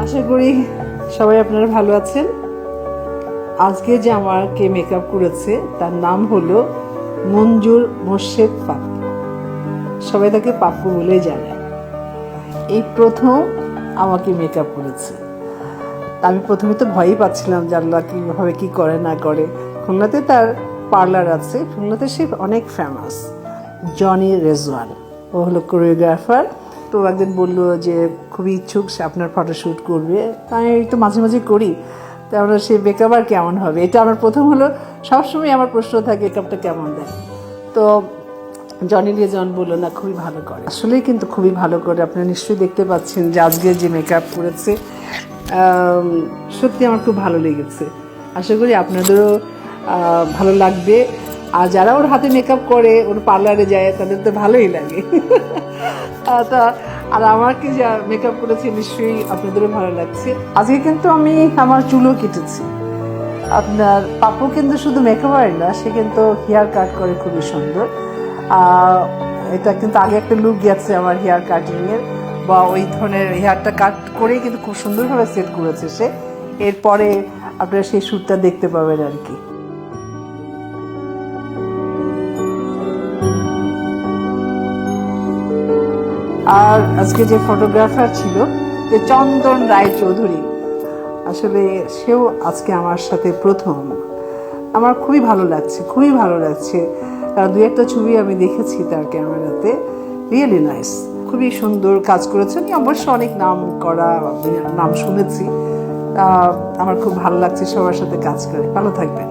আশা করি সবাই আপনারা ভালো আছেন। আজকে যে আমাকে মেকআপ করেছে তার নাম হলো মঞ্জুর মোর্শেদ পাপ্পু। সবাই তাকে পাপ্পু বলেই জানে। এই প্রথম আমাকে মেকআপ করেছে। আমি প্রথমে তো ভয়ই পাচ্ছিলাম যে আল্লাহ কীভাবে কী করে না করে। খুলনাতে তার পার্লার আছে, খুলনাতে সে অনেক ফেমাস, জনি রেজওয়ান। ও হলো কোরিওগ্রাফার। তো একদিন বললো যে খুবই ইচ্ছুক সে আপনার ফটোশ্যুট করবে। আমি তো মাঝে মাঝে করি, তাহলে সে মেকআপ আর কেমন হবে। এটা আমার প্রথম হলো, সবসময় আমার প্রশ্ন থাকে মেকআপটা কেমন দেয়। তো জনি রেজওয়ান বললো না খুবই ভালো করে। আসলেই কিন্তু খুবই ভালো করে। আপনারা নিশ্চয়ই দেখতে পাচ্ছেন যে আজকে যে মেকআপ করেছে সত্যি আমার খুব ভালো লেগেছে। আশা করি আপনাদেরও ভালো লাগবে। আর যারা ওর হাতে মেকআপ করে, ওর পার্লারে যায়, তাদের তো ভালোই লাগে। আর আমাকে যা মেকআপ করেছে নিশ্চয়ই আপনাদেরও ভালো লাগছে। আজকে কিন্তু আমি আমার চুলও কেটেছি। আপনার পাপ্পু কিন্তু শুধু মেকআপার না, সে কিন্তু হেয়ার কাট করে খুবই সুন্দর। এটা কিন্তু আগে একটা লুক গেছে আমার হেয়ার কাটিংয়ের, বা ওই ধরনের হেয়ারটা কাট করেই কিন্তু খুব সুন্দরভাবে সেট করেছে সে। এরপরে আপনারা সেই শ্যুটটা দেখতে পাবেন আর কি। আর আজকে যে ফটোগ্রাফার ছিল যে চন্দন রায় চৌধুরী, আসলে সেও আজকে আমার সাথে প্রথম। আমার খুবই ভালো লাগছে, খুবই ভালো লাগছে। দু একটা ছবি আমি দেখেছি তার ক্যামেরাতে, রিয়েলি নাইস, খুবই সুন্দর কাজ করেছে। আমি অবশ্য অনেক নাম করা নাম শুনেছি। আমার খুব ভালো লাগছে সবার সাথে কাজ করে। ভালো থাকবেন।